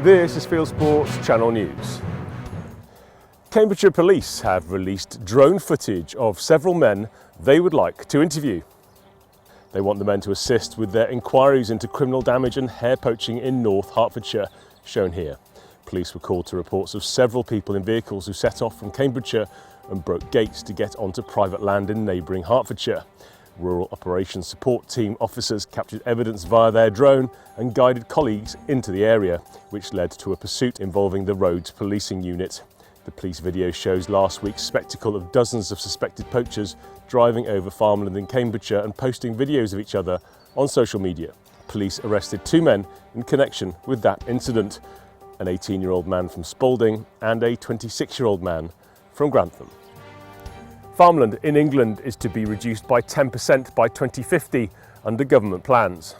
This is Fieldsports Channel News. Cambridgeshire Police have released drone footage of several men they would like to interview. They want the men to assist with their inquiries into criminal damage and hare poaching in North Hertfordshire, shown here. Police were called to reports of several people in vehicles who set off from Cambridgeshire and broke gates to get onto private land in neighbouring Hertfordshire. Rural Operations Support Team officers captured evidence via their drone and guided colleagues into the area, which led to a pursuit involving the Roads Policing Unit. The police video shows last week's spectacle of dozens of suspected poachers driving over farmland in Cambridgeshire and posting videos of each other on social media. Police arrested 2 men in connection with that incident, an 18-year-old man from Spalding and a 26-year-old man from Grantham. Farmland in England is to be reduced by 10% by 2050 under government plans.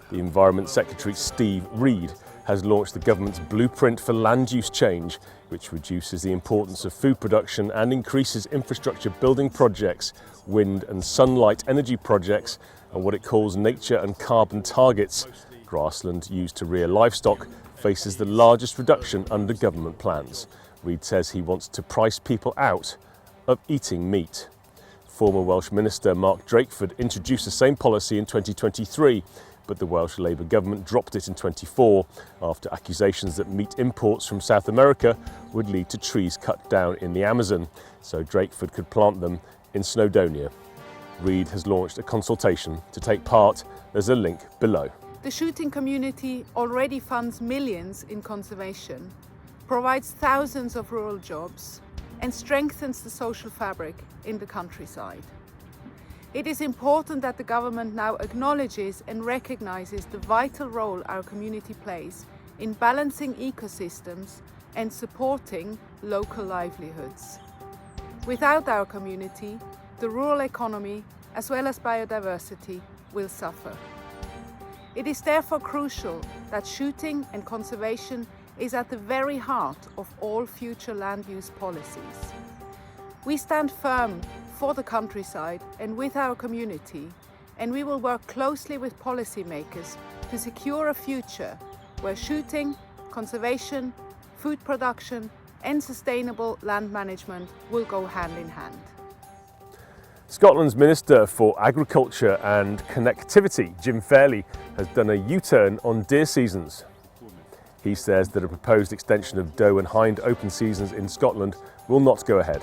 The Environment Secretary Steve Reid has launched the government's blueprint for land use change, which reduces the importance of food production and increases infrastructure building projects, wind and sunlight energy projects, and what it calls nature and carbon targets. Grassland used to rear livestock faces the largest reduction under government plans. Reid says he wants to price people out of eating meat. Former Welsh Minister Mark Drakeford introduced the same policy in 2023, but the Welsh Labour government dropped it in 24 after accusations that meat imports from South America would lead to trees cut down in the Amazon, so Drakeford could plant them in Snowdonia. Reid has launched a consultation to take part. There's a link below. The shooting community already funds millions in conservation, provides thousands of rural jobs, and strengthens the social fabric in the countryside. It is important that the government now acknowledges and recognises the vital role our community plays in balancing ecosystems and supporting local livelihoods. Without our community, the rural economy, as well as biodiversity, will suffer. It is therefore crucial that shooting and conservation is at the very heart of all future land use policies. We stand firm for the countryside and with our community, and we will work closely with policymakers to secure a future where shooting, conservation, food production and sustainable land management will go hand in hand. Scotland's Minister for Agriculture and Connectivity, Jim Fairley, has done a U-turn on deer seasons. He says that a proposed extension of doe and hind open seasons in Scotland will not go ahead.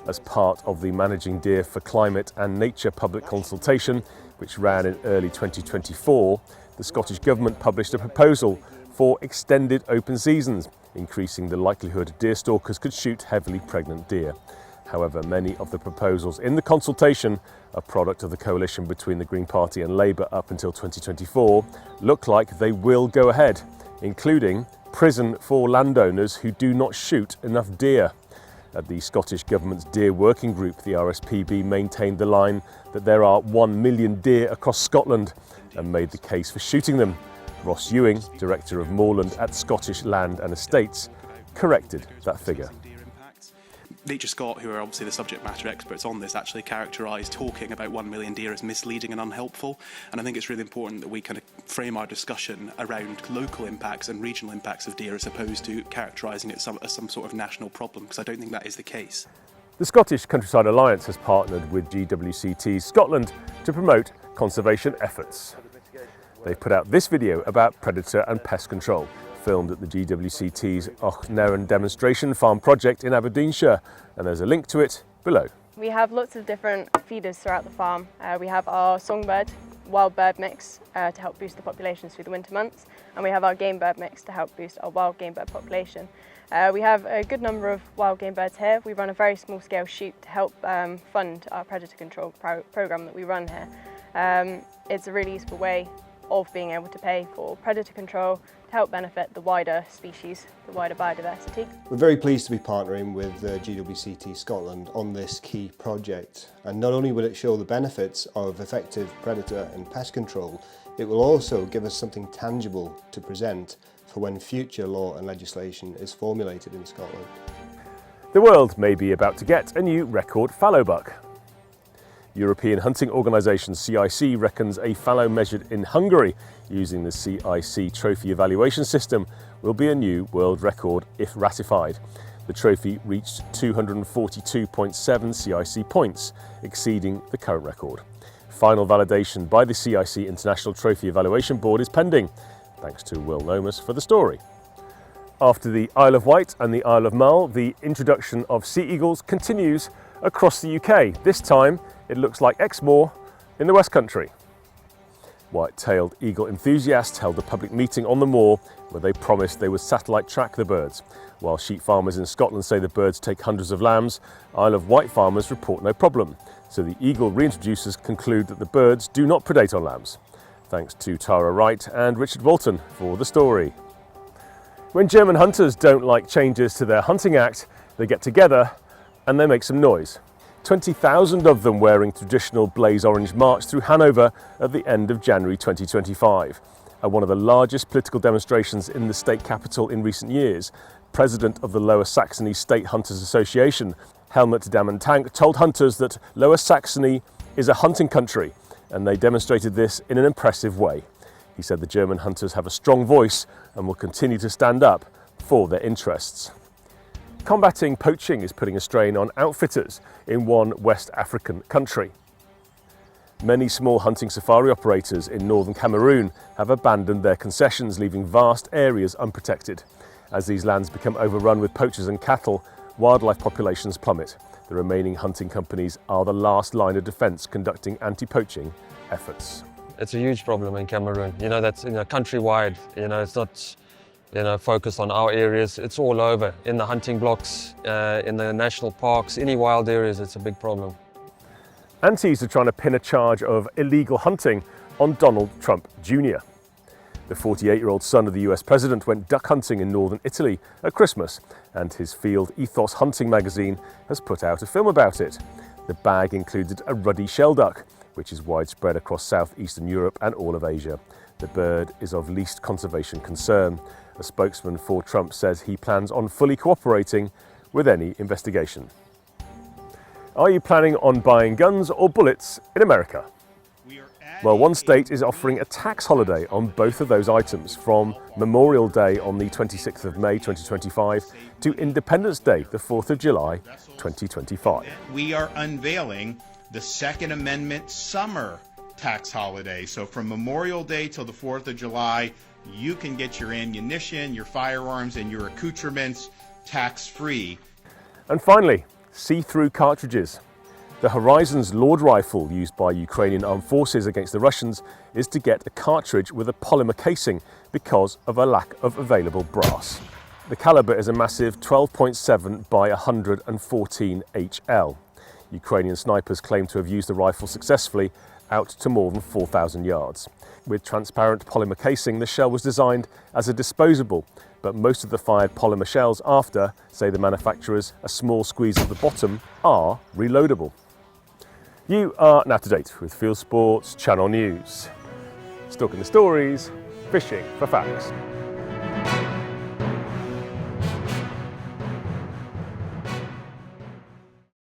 As part of the Managing Deer for Climate and Nature public consultation, which ran in early 2024, the Scottish Government published a proposal for extended open seasons, increasing the likelihood deer stalkers could shoot heavily pregnant deer. However, many of the proposals in the consultation, a product of the coalition between the Green Party and Labour up until 2024, look like they will go ahead, including prison for landowners who do not shoot enough deer. At the Scottish Government's Deer Working Group, the RSPB maintained the line that there are 1 million deer across Scotland and made the case for shooting them. Ross Ewing, Director of Moorland at Scottish Land and Estates, corrected that figure. Nature Scott, who are obviously the subject matter experts on this, actually characterised talking about 1 million deer as misleading and unhelpful. And I think it's really important that we kind of frame our discussion around local impacts and regional impacts of deer as opposed to characterising it as some sort of national problem, because I don't think that is the case. The Scottish Countryside Alliance has partnered with GWCT Scotland to promote conservation efforts. They've put out this video about predator and pest control, filmed at the GWCT's Ochnaran demonstration farm project in Aberdeenshire, and there's a link to it below. We have lots of different feeders throughout the farm. We have our songbird, wild bird mix to help boost the populations through the winter months, and we have our game bird mix to help boost our wild game bird population. We have a good number of wild game birds here. We run a very small scale shoot to help fund our predator control programme that we run here. It's a really useful way of being able to pay for predator control to help benefit the wider species, the wider biodiversity. We're very pleased to be partnering with GWCT Scotland on this key project, and not only will it show the benefits of effective predator and pest control, it will also give us something tangible to present for when future law and legislation is formulated in Scotland. The world may be about to get a new record fallow buck. European hunting organisation CIC reckons a fallow measured in Hungary using the CIC trophy evaluation system will be a new world record if ratified. The trophy reached 242.7 CIC points, exceeding the current record. Final validation by the CIC International Trophy Evaluation Board is pending. Thanks to Will Nomus for the story. After the Isle of Wight and the Isle of Mull, the introduction of sea eagles continues across the UK. This time, it looks like Exmoor in the West Country. White-tailed eagle enthusiasts held a public meeting on the moor where they promised they would satellite track the birds. While sheep farmers in Scotland say the birds take hundreds of lambs, Isle of Wight farmers report no problem. So the eagle reintroducers conclude that the birds do not predate on lambs. Thanks to Tara Wright and Richard Walton for the story. When German hunters don't like changes to their hunting act, they get together and they make some noise. 20,000 of them wearing traditional blaze orange marched through Hanover at the end of January 2025. At one of the largest political demonstrations in the state capital in recent years, President of the Lower Saxony State Hunters Association, Helmut Damen-Tank, told hunters that Lower Saxony is a hunting country, and they demonstrated this in an impressive way. He said the German hunters have a strong voice and will continue to stand up for their interests. Combating poaching is putting a strain on outfitters in one West African country. Many small hunting safari operators in northern Cameroon have abandoned their concessions, leaving vast areas unprotected. As these lands become overrun with poachers and cattle, wildlife populations plummet. The remaining hunting companies are the last line of defence conducting anti-poaching efforts. It's a huge problem in Cameroon. That's countrywide. It's not focused on our areas. It's all over, in the hunting blocks, in the national parks, any wild areas. It's a big problem. Antis are trying to pin a charge of illegal hunting on Donald Trump Jr. The 48-year-old son of the US president went duck hunting in northern Italy at Christmas, and his Field Ethos Hunting magazine has put out a film about it. The bag included a ruddy shelduck, which is widespread across southeastern Europe and all of Asia. The bird is of least conservation concern. A spokesman for Trump says he plans on fully cooperating with any investigation. Are you planning on buying guns or bullets in America? Well, one state is offering a tax holiday on both of those items from Memorial Day on the 26th of May 2025 to Independence Day, the 4th of July 2025. We are unveiling the Second Amendment summer tax holiday. So from Memorial Day till the 4th of July, you can get your ammunition, your firearms, and your accoutrements tax-free. And finally, see-through cartridges. The Horizon's Lord rifle used by Ukrainian armed forces against the Russians is to get a cartridge with a polymer casing because of a lack of available brass. The caliber is a massive 12.7 by 114 HL. Ukrainian snipers claim to have used the rifle successfully out to more than 4,000 yards. With transparent polymer casing, the shell was designed as a disposable, but most of the fired polymer shells after, say the manufacturers, a small squeeze at the bottom, are reloadable. You are now up to date with Fieldsports Channel News. Stalking the stories, fishing for facts.